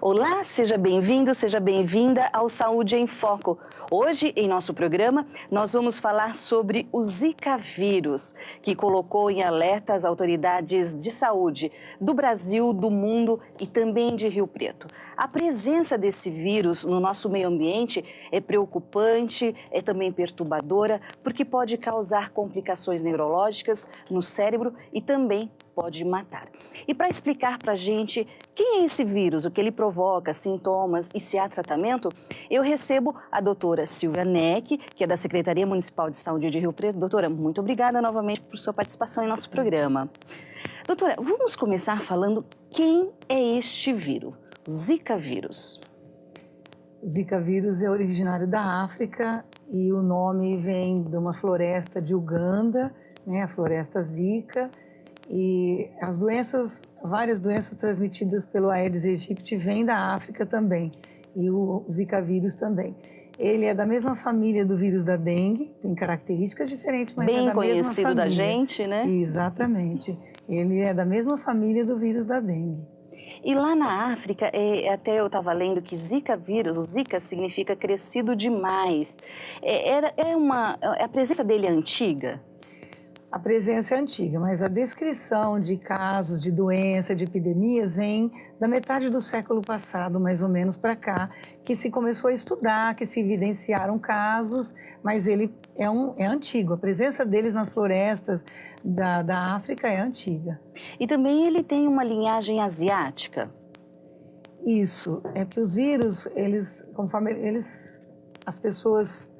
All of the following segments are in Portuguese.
Olá, seja bem-vindo, seja bem-vinda ao Saúde em Foco. Hoje, em nosso programa, nós vamos falar sobre o Zika vírus, que colocou em alerta as autoridades de saúde do Brasil, do mundo e também de Rio Preto. A presença desse vírus no nosso meio ambiente é preocupante, é também perturbadora, porque pode causar complicações neurológicas no cérebro e também pode matar. E para explicar para a gente quem é esse vírus, o que ele provoca, sintomas e se há tratamento, eu recebo a doutora Silvia Neck, que é da Secretaria Municipal de Saúde de Rio Preto. Doutora, muito obrigada novamente por sua participação em nosso programa. Doutora, vamos começar falando quem é este vírus, o Zika vírus. O Zika vírus é originário da África e o nome vem de uma floresta de Uganda, né, a floresta Zika. E as doenças, várias doenças transmitidas pelo Aedes aegypti vêm da África também, e o Zika vírus também. Ele é da mesma família do vírus da dengue, tem características diferentes, mas é da mesma família. Bem conhecido da gente, né? Exatamente. Ele é da mesma família do vírus da dengue. E lá na África, até eu estava lendo que Zika vírus, o Zika significa crescido demais. A presença dele é antiga? A presença é antiga, mas a descrição de casos de doença, de epidemias, vem da metade do século passado, mais ou menos, para cá, que se começou a estudar, que se evidenciaram casos, mas ele é antigo. A presença deles nas florestas da África é antiga. E também ele tem uma linhagem asiática? Isso, é que os vírus, conforme as pessoas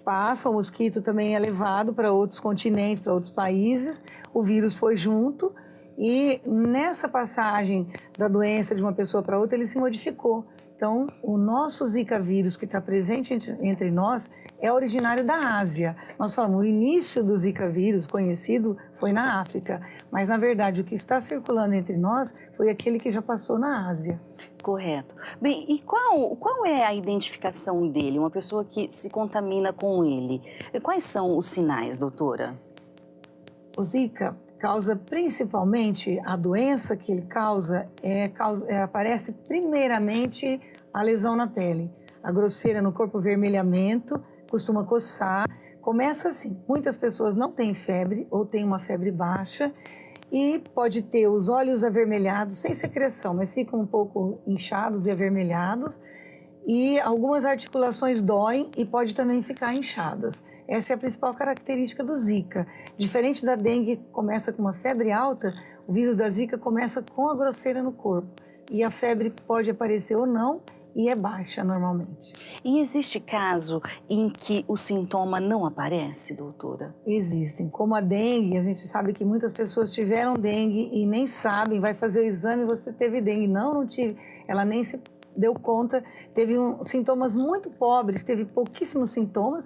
passam, o mosquito também é levado para outros continentes, para outros países, o vírus foi junto e nessa passagem da doença de uma pessoa para outra, ele se modificou. Então, o nosso Zika vírus que está presente entre nós é originário da Ásia. Nós falamos, o início do Zika vírus conhecido foi na África, mas na verdade o que está circulando entre nós foi aquele que já passou na Ásia. Correto. Bem, e qual é a identificação dele, uma pessoa que se contamina com ele? Quais são os sinais, doutora? O Zika causa principalmente, a doença que ele causa, aparece primeiramente a lesão na pele. A grosseira no corpo, vermelhamento, costuma coçar. Começa assim, muitas pessoas não têm febre ou têm uma febre baixa, e pode ter os olhos avermelhados, sem secreção, mas ficam um pouco inchados e avermelhados. E algumas articulações doem e pode também ficar inchadas. Essa é a principal característica do Zika. Diferente da dengue, que começa com uma febre alta, o vírus da Zika começa com a grosseira no corpo. E a febre pode aparecer ou não, e é baixa normalmente. E existe caso em que o sintoma não aparece, doutora? Existem. Como a dengue, a gente sabe que muitas pessoas tiveram dengue e nem sabem, vai fazer o exame e você teve dengue. Não tive. Ela nem se deu conta, teve sintomas muito pobres, teve pouquíssimos sintomas.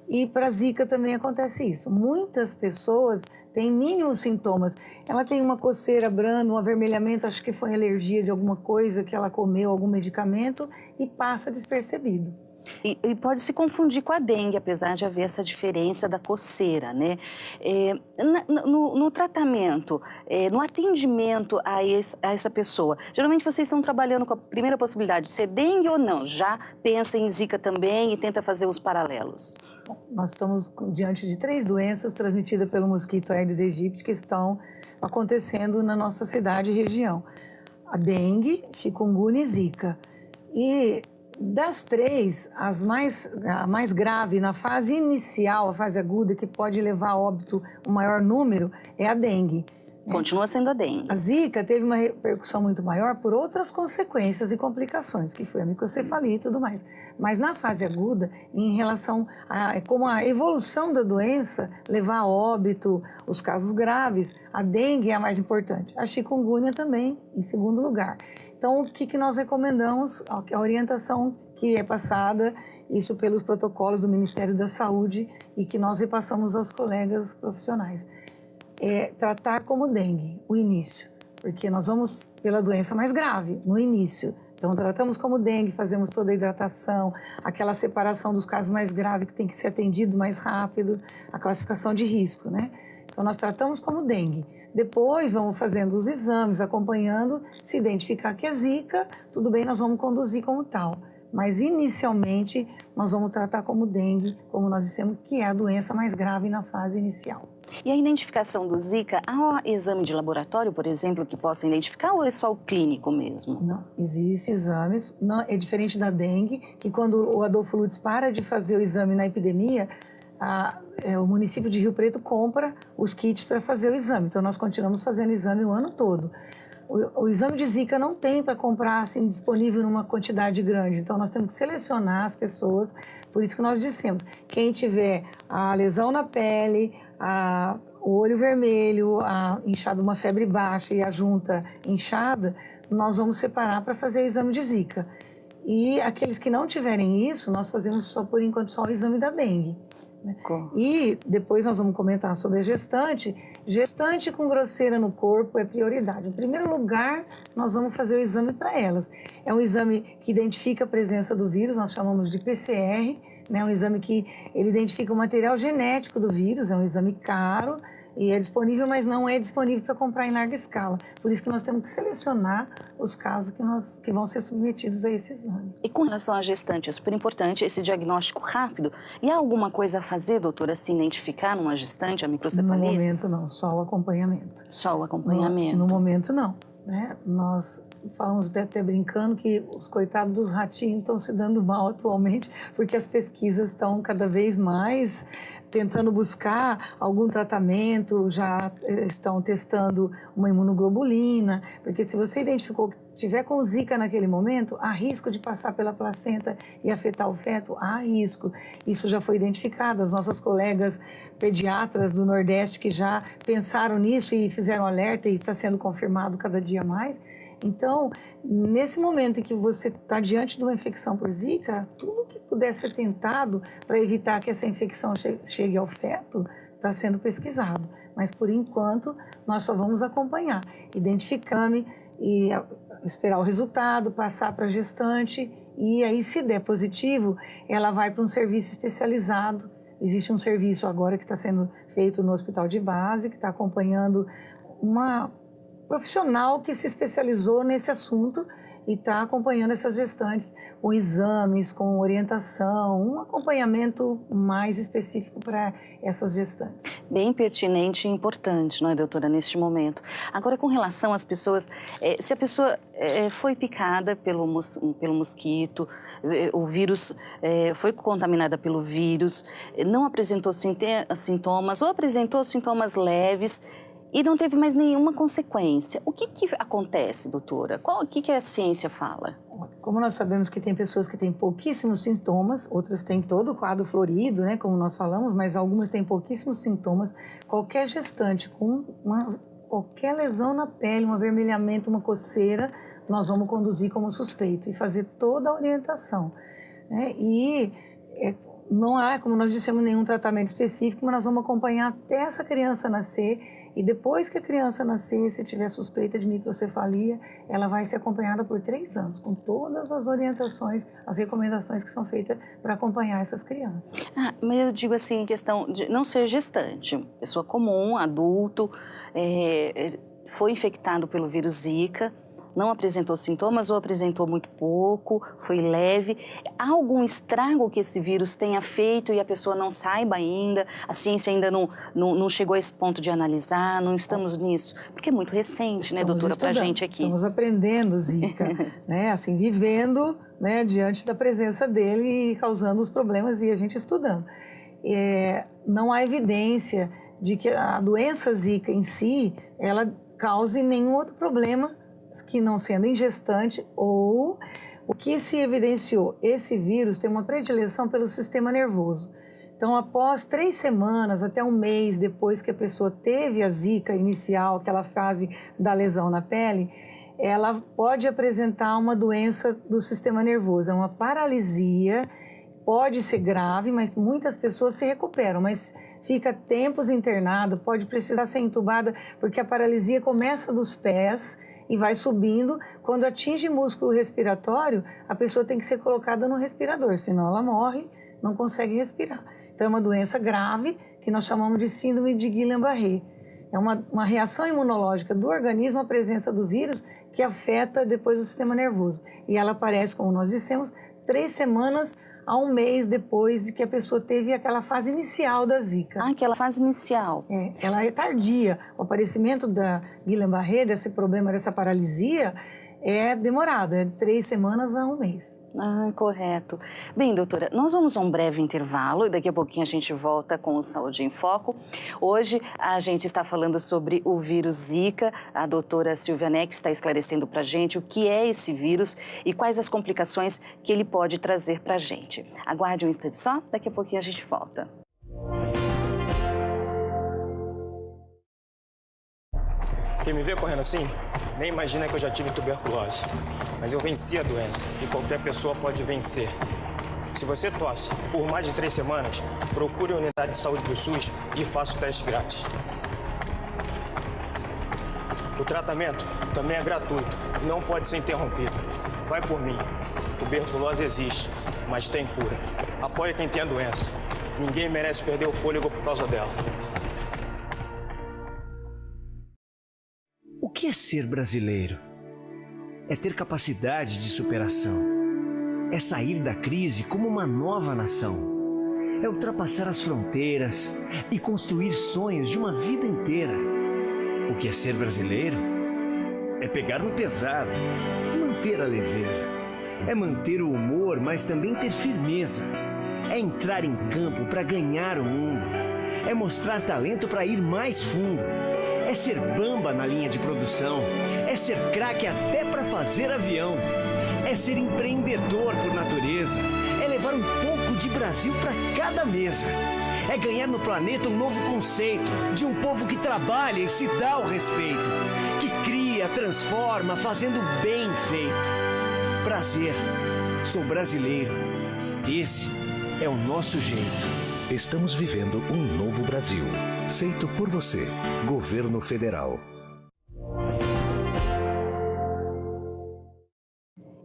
E para a Zika também acontece isso. Muitas pessoas têm mínimos sintomas. Ela tem uma coceira branda, um avermelhamento, acho que foi alergia de alguma coisa que ela comeu, algum medicamento, e passa despercebido. E pode se confundir com a dengue, apesar de haver essa diferença da coceira, né? No tratamento, no atendimento a essa pessoa, geralmente vocês estão trabalhando com a primeira possibilidade de ser dengue ou não? Já pensa em Zika também e tenta fazer os paralelos? Nós estamos diante de 3 doenças transmitidas pelo mosquito Aedes aegypti que estão acontecendo na nossa cidade e região. A dengue, chikungunya e Zika. E das 3, a mais grave na fase inicial, a fase aguda, que pode levar a óbito o maior número, é a dengue. Continua sendo a dengue. A Zika teve uma repercussão muito maior por outras consequências e complicações, que foi a microcefalia e tudo mais. Mas na fase aguda, em relação a como a evolução da doença levar a óbito, os casos graves, a dengue é a mais importante. A chikungunya também, em segundo lugar. Então, o que nós recomendamos? A orientação que é passada, isso pelos protocolos do Ministério da Saúde e que nós repassamos aos colegas profissionais. É tratar como dengue, o início, porque nós vamos pela doença mais grave, no início. Então, tratamos como dengue, fazemos toda a hidratação, aquela separação dos casos mais graves que tem que ser atendido mais rápido, a classificação de risco, né? Então, nós tratamos como dengue. Depois vamos fazendo os exames, acompanhando, se identificar que é zika, tudo bem, nós vamos conduzir como tal. Mas inicialmente nós vamos tratar como dengue, como nós dissemos, que é a doença mais grave na fase inicial. E a identificação do Zika, há exame de laboratório, por exemplo, que possa identificar ou é só o clínico mesmo? Não, existem exames, não, é diferente da dengue, que quando o Adolfo Lutz para de fazer o exame na epidemia, o município de Rio Preto compra os kits para fazer o exame. Então nós continuamos fazendo exame o ano todo. O exame de Zika não tem para comprar assim, disponível numa quantidade grande, então nós temos que selecionar as pessoas, por isso que nós dissemos, quem tiver a lesão na pele, o olho vermelho, uma febre baixa e a junta inchada, nós vamos separar para fazer o exame de Zika. E aqueles que não tiverem isso, nós fazemos só por enquanto só o exame da dengue. E depois nós vamos comentar sobre a gestante. Gestante com grosseira no corpo é prioridade. Em primeiro lugar, nós vamos fazer o exame para elas. É um exame que identifica a presença do vírus, nós chamamos de PCR, né? Um exame que ele identifica o material genético do vírus, é um exame caro e é disponível, mas não é disponível para comprar em larga escala. Por isso que nós temos que selecionar os casos que vão ser submetidos a esse exame. E com relação à gestante, é super importante esse diagnóstico rápido. E há alguma coisa a fazer, doutora, se identificar numa gestante a microcefalia? No momento não, só o acompanhamento. Só o acompanhamento? No momento não. Né? Nós falamos até brincando que os coitados dos ratinhos estão se dando mal atualmente porque as pesquisas estão cada vez mais tentando buscar algum tratamento, já estão testando uma imunoglobulina, porque se você identificou que tiver com Zika naquele momento, há risco de passar pela placenta e afetar o feto, há risco. Isso já foi identificado, as nossas colegas pediatras do Nordeste que já pensaram nisso e fizeram alerta e está sendo confirmado cada dia mais. Então, nesse momento em que você está diante de uma infecção por Zika, tudo que puder ser tentado para evitar que essa infecção chegue ao feto está sendo pesquisado. Mas, por enquanto, nós só vamos acompanhar, identificame e esperar o resultado, passar para a gestante e aí, se der positivo, ela vai para um serviço especializado. Existe um serviço agora que está sendo feito no hospital de base, que está acompanhando uma profissional que se especializou nesse assunto e está acompanhando essas gestantes com exames, com orientação, um acompanhamento mais específico para essas gestantes. Bem pertinente e importante, não é, doutora, neste momento. Agora, com relação às pessoas, se a pessoa foi picada pelo mosquito, o vírus foi contaminada pelo vírus, não apresentou sintomas ou apresentou sintomas leves, e não teve mais nenhuma consequência. O que acontece, doutora? O que a ciência fala? Como nós sabemos que tem pessoas que têm pouquíssimos sintomas, outras têm todo o quadro florido, né, como nós falamos, mas algumas têm pouquíssimos sintomas. Qualquer gestante com qualquer lesão na pele, um avermelhamento, uma coceira, nós vamos conduzir como suspeito e fazer toda a orientação. Né? Não há, como nós dissemos, nenhum tratamento específico, mas nós vamos acompanhar até essa criança nascer. E depois que a criança nascer, se tiver suspeita de microcefalia, ela vai ser acompanhada por 3 anos, com todas as orientações, as recomendações que são feitas para acompanhar essas crianças. Mas eu digo assim, em questão de não ser gestante, pessoa comum, adulto, foi infectado pelo vírus Zika, não apresentou sintomas ou apresentou muito pouco, foi leve. Há algum estrago que esse vírus tenha feito e a pessoa não saiba ainda? A ciência ainda não chegou a esse ponto de analisar, não estamos nisso? Porque é muito recente, né, doutora, para a gente aqui. Estamos aprendendo Zika, né, assim, vivendo, né, diante da presença dele e causando os problemas e a gente estudando. Não há evidência de que a doença Zika em si, ela cause nenhum outro problema que não sendo em gestante, ou o que se evidenciou, esse vírus tem uma predileção pelo sistema nervoso. Então, após 3 semanas, até 1 mês depois que a pessoa teve a Zika inicial, aquela fase da lesão na pele, ela pode apresentar uma doença do sistema nervoso, é uma paralisia, pode ser grave, mas muitas pessoas se recuperam, mas fica tempos internada, pode precisar ser entubada, porque a paralisia começa dos pés e vai subindo. Quando atinge músculo respiratório, a pessoa tem que ser colocada no respirador, senão ela morre, não consegue respirar. Então é uma doença grave que nós chamamos de síndrome de Guillain-Barré. É uma reação imunológica do organismo à presença do vírus que afeta depois o sistema nervoso. E ela aparece, como nós dissemos, 3 semanas a 1 mês depois de que a pessoa teve aquela fase inicial da Zika. Ah, aquela fase inicial. Ela é tardia. O aparecimento da Guillain-Barré, desse problema, dessa paralisia, é demorado, é 3 semanas a 1 mês. Ah, correto. Bem, doutora, nós vamos a um breve intervalo e daqui a pouquinho a gente volta com o Saúde em Foco. Hoje a gente está falando sobre o vírus Zika. A doutora Silvia Neck está esclarecendo para a gente o que é esse vírus e quais as complicações que ele pode trazer para a gente. Aguarde um instante só, daqui a pouquinho a gente volta. Quem me vê correndo assim, nem imagina que eu já tive tuberculose. Mas eu venci a doença e qualquer pessoa pode vencer. Se você tosse por mais de 3 semanas, procure a unidade de saúde do SUS e faça o teste grátis. O tratamento também é gratuito e não pode ser interrompido. Vai por mim. Tuberculose existe, mas tem cura. Apoie quem tem a doença. Ninguém merece perder o fôlego por causa dela. O que é ser brasileiro? É ter capacidade de superação. É sair da crise como uma nova nação. É ultrapassar as fronteiras e construir sonhos de uma vida inteira. O que é ser brasileiro? É pegar no pesado e manter a leveza. É manter o humor, mas também ter firmeza. É entrar em campo para ganhar o mundo. É mostrar talento para ir mais fundo. É ser bamba na linha de produção. É ser craque até para fazer avião. É ser empreendedor por natureza. É levar um pouco de Brasil para cada mesa. É ganhar no planeta um novo conceito de um povo que trabalha e se dá o respeito. Que cria, transforma, fazendo bem feito. Prazer, sou brasileiro. Esse é o nosso jeito. Estamos vivendo um novo Brasil, feito por você, Governo Federal.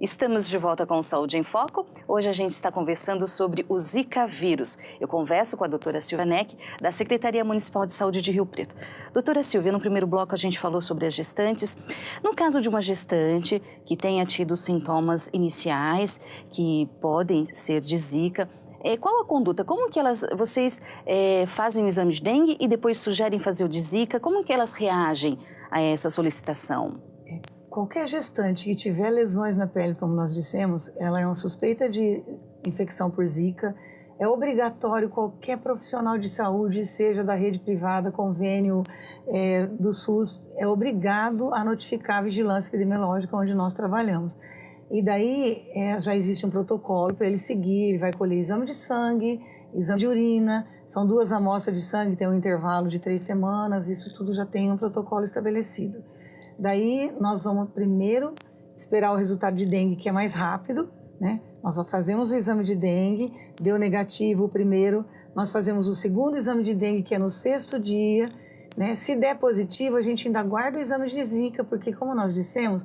Estamos de volta com o Saúde em Foco. Hoje a gente está conversando sobre o Zika vírus. Eu converso com a doutora Silvia Neck, da Secretaria Municipal de Saúde de Rio Preto. Doutora Silvia, no primeiro bloco a gente falou sobre as gestantes. No caso de uma gestante que tenha tido sintomas iniciais, que podem ser de Zika, qual a conduta? Como que vocês fazem o exame de dengue e depois sugerem fazer o de Zika? Como que elas reagem a essa solicitação? Qualquer gestante que tiver lesões na pele, como nós dissemos, ela é uma suspeita de infecção por Zika. É obrigatório qualquer profissional de saúde, seja da rede privada, convênio do SUS, é obrigado a notificar a vigilância epidemiológica onde nós trabalhamos. E daí já existe um protocolo para ele seguir, ele vai colher exame de sangue, exame de urina, são 2 amostras de sangue, tem um intervalo de 3 semanas, isso tudo já tem um protocolo estabelecido. Daí nós vamos primeiro esperar o resultado de dengue, que é mais rápido, né? Nós só fazemos o exame de dengue, deu negativo o primeiro, nós fazemos o segundo exame de dengue, que é no 6º dia, né? Se der positivo, a gente ainda guarda o exame de Zika, porque como nós dissemos,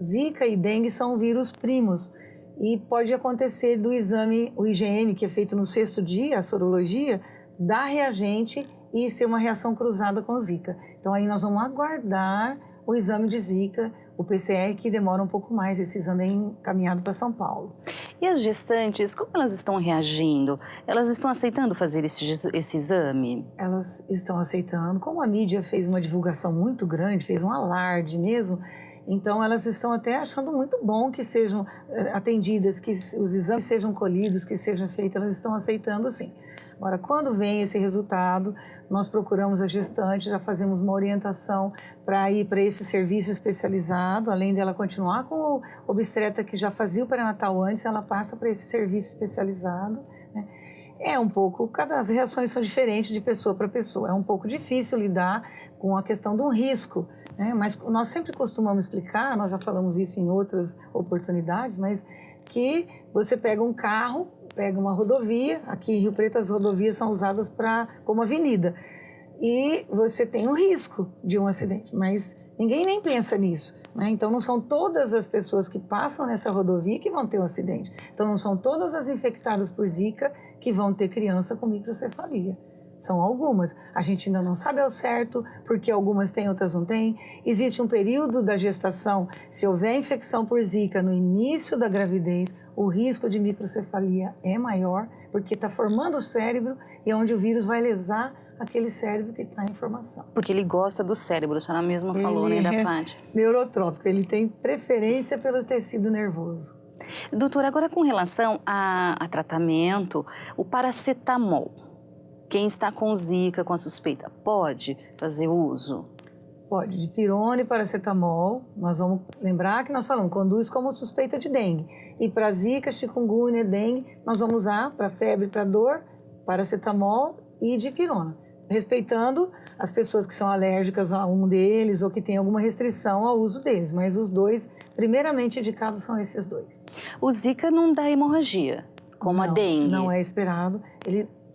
Zika e dengue são vírus primos e pode acontecer do exame, o IgM, que é feito no 6º dia, a sorologia, dar reagente e ser uma reação cruzada com Zika. Então aí nós vamos aguardar o exame de Zika, o PCR, que demora um pouco mais, esse exame é encaminhado para São Paulo. E as gestantes, como elas estão reagindo? Elas estão aceitando fazer esse exame? Elas estão aceitando. Como a mídia fez uma divulgação muito grande, fez um alarde mesmo, então elas estão até achando muito bom que sejam atendidas, que os exames sejam colhidos, que sejam feitos, elas estão aceitando sim. Agora, quando vem esse resultado, nós procuramos a gestante, já fazemos uma orientação para ir para esse serviço especializado, além dela continuar com o obstetra que já fazia o pré-natal antes, ela passa para esse serviço especializado, né? As reações são diferentes de pessoa para pessoa, é um pouco difícil lidar com a questão do risco, né? Mas nós sempre costumamos explicar, nós já falamos isso em outras oportunidades, mas que você pega um carro, pega uma rodovia, aqui em Rio Preto as rodovias são usadas como avenida, e você tem um risco de um acidente, mas ninguém nem pensa nisso, né? Então não são todas as pessoas que passam nessa rodovia que vão ter um acidente, então não são todas as infectadas por Zika que vão ter criança com microcefalia. São algumas. A gente ainda não sabe ao certo, porque algumas têm, outras não têm. Existe um período da gestação, se houver infecção por Zika no início da gravidez, o risco de microcefalia é maior, porque está formando o cérebro e é onde o vírus vai lesar aquele cérebro que está em formação. Porque ele gosta do cérebro, a senhora mesma falou, né, da Paty? Neurotrópico, ele tem preferência pelo tecido nervoso. Doutora, agora com relação a tratamento, o paracetamol. Quem está com Zika, com a suspeita, pode fazer uso? Pode, de pirona e paracetamol. Nós vamos lembrar que nós falamos, conduz como suspeita de dengue. E para Zika, chikungunya, dengue, nós vamos usar para febre, para dor, paracetamol e dipirona. Respeitando as pessoas que são alérgicas a um deles ou que tem alguma restrição ao uso deles. Mas os dois, primeiramente indicados, são esses dois. O Zika não dá hemorragia, como a dengue? Não é esperado.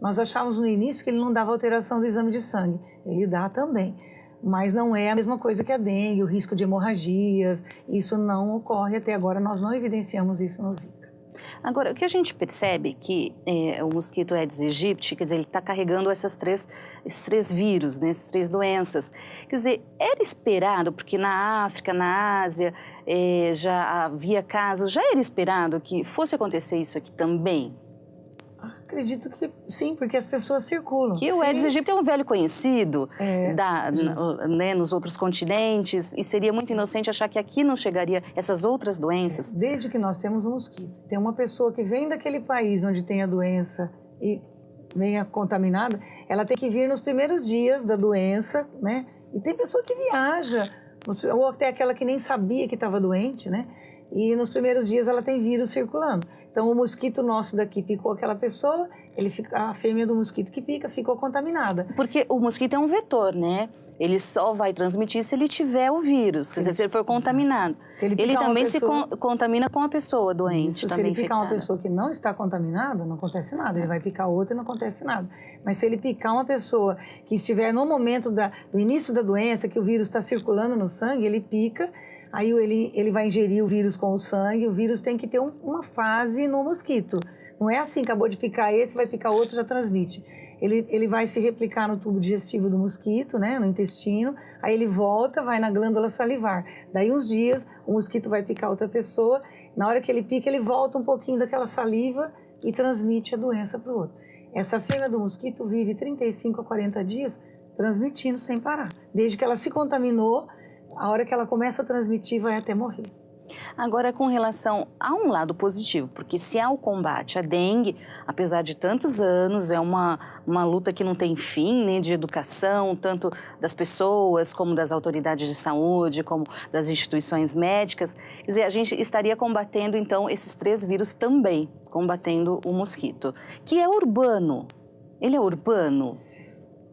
Nós achávamos no início que ele não dava alteração do exame de sangue. Ele dá também. Mas não é a mesma coisa que a dengue, o risco de hemorragias. Isso não ocorre até agora, nós não evidenciamos isso no Zika. Agora, o que a gente percebe é que o mosquito Aedes aegypti, quer dizer, ele está carregando esses três vírus, né, essas 3 doenças. Quer dizer, era esperado, porque na África, na Ásia, já havia casos, já era esperado que fosse acontecer isso aqui também? Acredito que sim, porque as pessoas circulam. Que o Aedes aegypti é um velho conhecido né, nos outros continentes e seria muito inocente achar que aqui não chegaria essas outras doenças. Desde que nós temos um mosquito. Tem uma pessoa que vem daquele país onde tem a doença e venha contaminada, ela tem que vir nos primeiros dias da doença, né? E tem pessoa que viaja, ou até aquela que nem sabia que estava doente, né? E nos primeiros dias ela tem vírus circulando. Então o mosquito nosso daqui picou aquela pessoa, a fêmea do mosquito que pica ficou contaminada. Porque o mosquito é um vetor, né? Ele só vai transmitir se ele tiver o vírus, quer dizer, se ele for contaminado. Ele também se contamina com a pessoa doente. Se ele picar uma pessoa que não está contaminada, não acontece nada. Ele vai picar outra e não acontece nada. Mas se ele picar uma pessoa que estiver no momento do início da doença, que o vírus está circulando no sangue, ele pica. Aí ele vai ingerir o vírus com o sangue, o vírus tem que ter uma fase no mosquito. Não é assim, acabou de picar esse, vai picar outro, já transmite. Ele vai se replicar no tubo digestivo do mosquito, né, no intestino, aí ele volta, vai na glândula salivar. Daí uns dias, o mosquito vai picar outra pessoa, na hora que ele pica, ele volta um pouquinho daquela saliva e transmite a doença para o outro. Essa fêmea do mosquito vive 35 a 40 dias transmitindo sem parar. Desde que ela se contaminou, a hora que ela começa a transmitir, vai até morrer. Agora, com relação a um lado positivo, porque se há o combate à dengue, apesar de tantos anos, é uma luta que não tem fim, né, de educação, tanto das pessoas, como das autoridades de saúde, como das instituições médicas. Quer dizer, a gente estaria combatendo, então, esses 3 vírus também, combatendo o mosquito, que é urbano. Ele é urbano?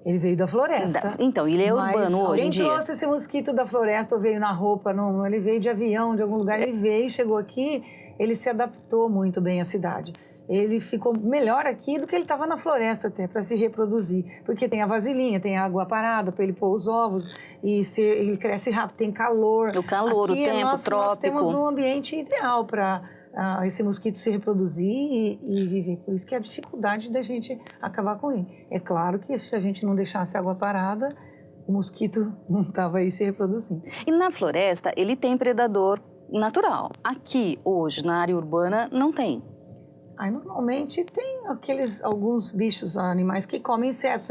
Ele veio da floresta. Então, ele é urbano hoje em dia. Alguém trouxe esse mosquito da floresta ou veio na roupa, não, ele veio de avião, de algum lugar, ele veio, chegou aqui, ele se adaptou muito bem à cidade. Ele ficou melhor aqui do que ele estava na floresta até, para se reproduzir. Porque tem a vasilhinha, tem a água parada para ele pôr os ovos, e ele cresce rápido, tem calor. O calor, aqui, o tempo, trópico. Nós temos um ambiente ideal para esse mosquito se reproduzir e viver. Por isso que é a dificuldade da gente acabar com ele. É claro que se a gente não deixasse água parada, o mosquito não estava aí se reproduzindo. E na floresta, ele tem predador natural. Aqui, hoje, na área urbana, não tem. Aí, normalmente tem alguns bichos, animais que comem insetos.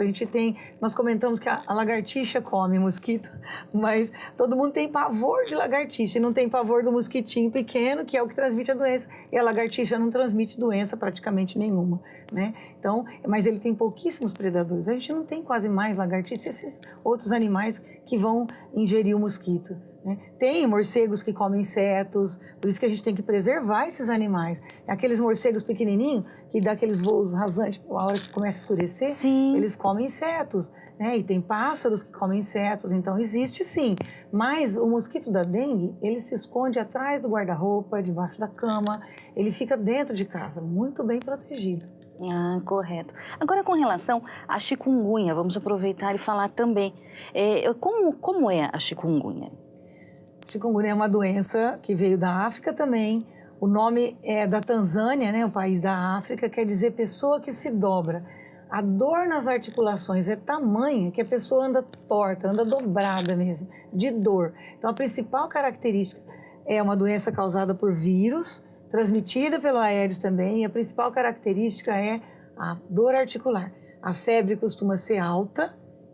Nós comentamos que a lagartixa come mosquito, mas todo mundo tem pavor de lagartixa e não tem pavor do mosquitinho pequeno, que é o que transmite a doença. E a lagartixa não transmite doença praticamente nenhuma, né? Então, mas ele tem pouquíssimos predadores. A gente não tem quase mais lagartixa, esses outros animais que vão ingerir o mosquito. Tem morcegos que comem insetos, por isso que a gente tem que preservar esses animais. Aqueles morcegos pequenininhos, que dá aqueles voos rasantes a hora que começa a escurecer, sim, eles comem insetos, né? E tem pássaros que comem insetos, então existe sim. Mas o mosquito da dengue, ele se esconde atrás do guarda-roupa, debaixo da cama, ele fica dentro de casa, muito bem protegido. Ah, correto. Agora, com relação à chikungunya, vamos aproveitar e falar também. Como é a chikungunya? Chikungunya é uma doença que veio da África também. O nome é da Tanzânia, né, o país da África, quer dizer pessoa que se dobra. A dor nas articulações é tamanha que a pessoa anda torta, anda dobrada mesmo, de dor. Então, a principal característica é uma doença causada por vírus, transmitida pelo Aedes também, e a principal característica é a dor articular. A febre costuma ser alta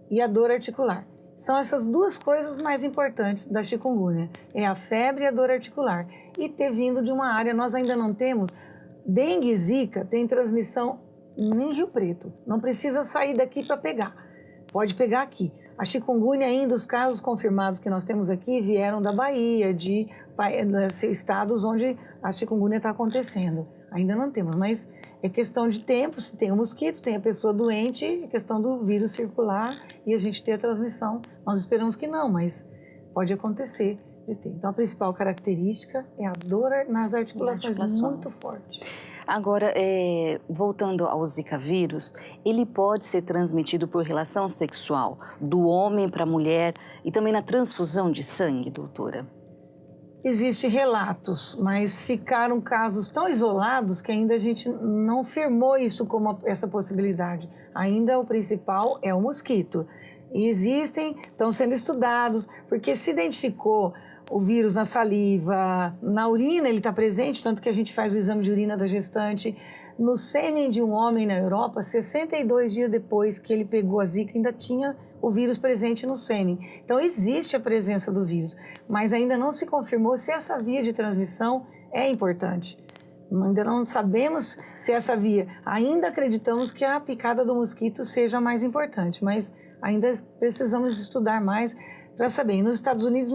e a dor articular. São essas duas coisas mais importantes da chikungunya, é a febre e a dor articular. E ter vindo de uma área, nós ainda não temos, dengue e zika tem transmissão em Rio Preto, não precisa sair daqui para pegar, pode pegar aqui. A chikungunya ainda, os casos confirmados que nós temos aqui vieram da Bahia, de estados onde a chikungunya está acontecendo. Ainda não temos, mas é questão de tempo, se tem o mosquito, tem a pessoa doente, é questão do vírus circular e a gente ter a transmissão. Nós esperamos que não, mas pode acontecer de ter. Então a principal característica é a dor nas articulações. Muito forte. Agora, voltando ao Zika vírus, ele pode ser transmitido por relação sexual do homem para a mulher e também na transfusão de sangue, doutora? Existem relatos, mas ficaram casos tão isolados que ainda a gente não firmou isso como essa possibilidade. Ainda o principal é o mosquito. E existem, estão sendo estudados, porque se identificou o vírus na saliva, na urina ele está presente, tanto que a gente faz o exame de urina da gestante. No sêmen de um homem na Europa, 62 dias depois que ele pegou a Zika, ainda tinha o vírus presente no sêmen. Então existe a presença do vírus, mas ainda não se confirmou se essa via de transmissão é importante. Ainda não sabemos se essa via, ainda acreditamos que a picada do mosquito seja a mais importante, mas ainda precisamos estudar mais para saber. Nos Estados Unidos,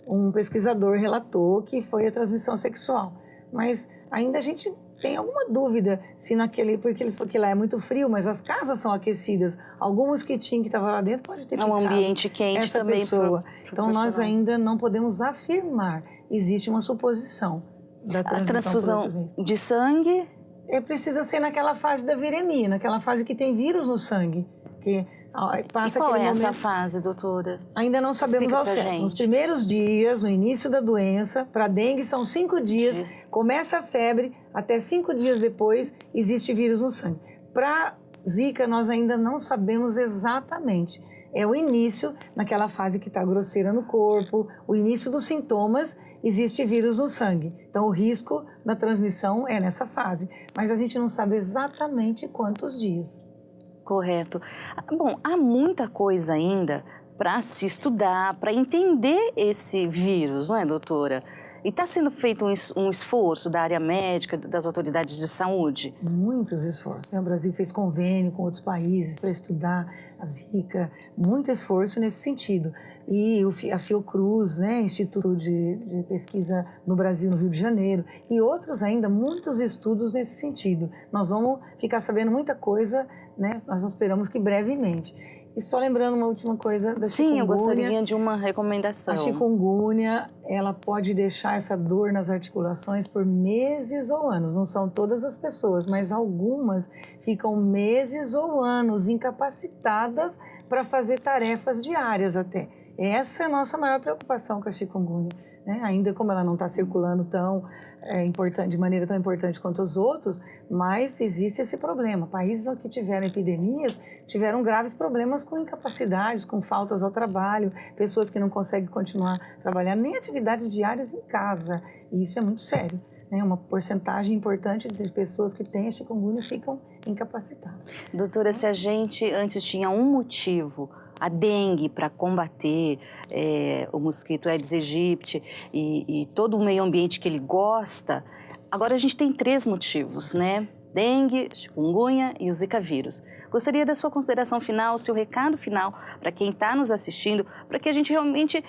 um pesquisador relatou que foi a transmissão sexual, mas ainda a gente tem alguma dúvida se porque lá é muito frio, mas as casas são aquecidas, algum mosquitinho que estava lá dentro pode ter picado um ambiente quente essa também pessoa. Então nós ainda não podemos afirmar, existe uma suposição da transmissão. A transfusão de sangue? Precisa ser naquela fase da viremia, naquela fase que tem vírus no sangue, que passa. E qual aquele essa momento... fase, doutora? Ainda não sabemos ao certo. Gente. Nos primeiros dias, no início da doença, para dengue são 5 dias, começa a febre, até 5 dias depois existe vírus no sangue. Para Zika nós ainda não sabemos exatamente. É o início, naquela fase que está grosseira no corpo, o início dos sintomas, existe vírus no sangue. Então o risco da transmissão é nessa fase, mas a gente não sabe exatamente quantos dias. Correto. Bom, há muita coisa ainda para se estudar, para entender esse vírus, não é, doutora? E está sendo feito um esforço da área médica, das autoridades de saúde? Muitos esforços. O Brasil fez convênio com outros países para estudar a Zika, muito esforço nesse sentido. E a Fiocruz, né, Instituto de Pesquisa no Brasil, no Rio de Janeiro, e outros ainda, muitos estudos nesse sentido. Nós vamos ficar sabendo muita coisa, né, nós esperamos que brevemente. E só lembrando uma última coisa da chikungunya. Sim, eu gostaria de uma recomendação. A chikungunya, ela pode deixar essa dor nas articulações por meses ou anos. Não são todas as pessoas, mas algumas ficam meses ou anos incapacitadas para fazer tarefas diárias até. Essa é a nossa maior preocupação com a chikungunya, né? Ainda como ela não está circulando de maneira tão importante quanto os outros, mas existe esse problema. Países que tiveram epidemias tiveram graves problemas com incapacidades, com faltas ao trabalho, pessoas que não conseguem continuar trabalhando, nem atividades diárias em casa. E isso é muito sério, né? Uma porcentagem importante de pessoas que têm a chikungunya ficam incapacitadas. Doutora, se a gente antes tinha um motivo, a dengue, para combater o mosquito Aedes aegypti e todo o meio ambiente que ele gosta, agora a gente tem 3 motivos, né? Dengue, chikungunya e o Zika vírus. Gostaria da sua consideração final, seu recado final para quem está nos assistindo, para que a gente realmente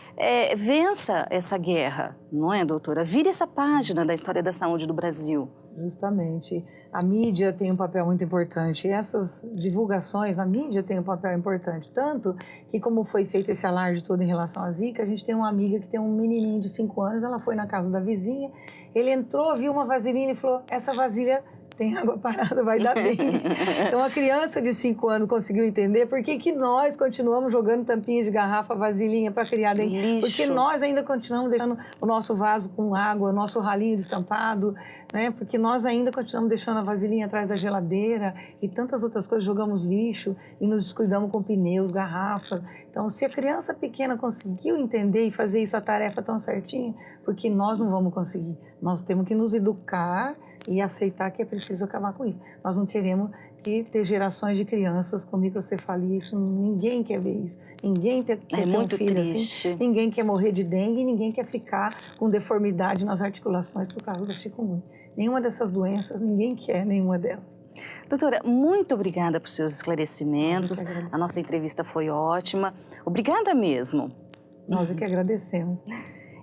vença essa guerra, não é, doutora? Vire essa página da história da saúde do Brasil. Justamente. A mídia tem um papel muito importante. E essas divulgações, a mídia tem um papel importante. Tanto que, como foi feito esse alarde todo em relação à Zika, a gente tem uma amiga que tem um menininho de 5 anos, ela foi na casa da vizinha, ele entrou, viu uma vasilhinha e falou, essa vasilha tem água parada, vai dar dengue. Então, a criança de 5 anos conseguiu entender por que nós continuamos jogando tampinha de garrafa, vasilhinha para criar dengue. Porque nós ainda continuamos deixando o nosso vaso com água, o nosso ralinho destampado, né? Porque nós ainda continuamos deixando a vasilhinha atrás da geladeira e tantas outras coisas, jogamos lixo e nos descuidamos com pneus, garrafas. Então, se a criança pequena conseguiu entender e fazer isso, a tarefa tão certinha, porque nós não vamos conseguir. Nós temos que nos educar e aceitar que é preciso acabar com isso. Nós não queremos ter gerações de crianças com microcefalia, isso, ninguém quer ver isso. Ninguém quer ter um filho triste. Assim, ninguém quer morrer de dengue, ninguém quer ficar com deformidade nas articulações por causa da chikungunya. Nenhuma dessas doenças, ninguém quer nenhuma delas. Doutora, muito obrigada por seus esclarecimentos. A nossa entrevista foi ótima. Obrigada mesmo. Nós é que agradecemos.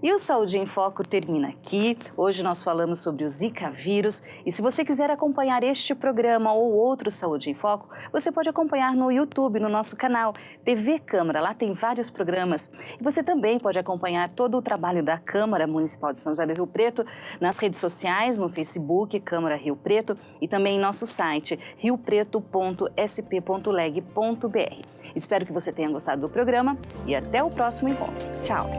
E o Saúde em Foco termina aqui. Hoje nós falamos sobre o Zika vírus. E se você quiser acompanhar este programa ou outro Saúde em Foco, você pode acompanhar no YouTube, no nosso canal TV Câmara. Lá tem vários programas. E você também pode acompanhar todo o trabalho da Câmara Municipal de São José do Rio Preto nas redes sociais, no Facebook Câmara Rio Preto e também em nosso site riopreto.sp.leg.br. Espero que você tenha gostado do programa e até o próximo encontro. Tchau!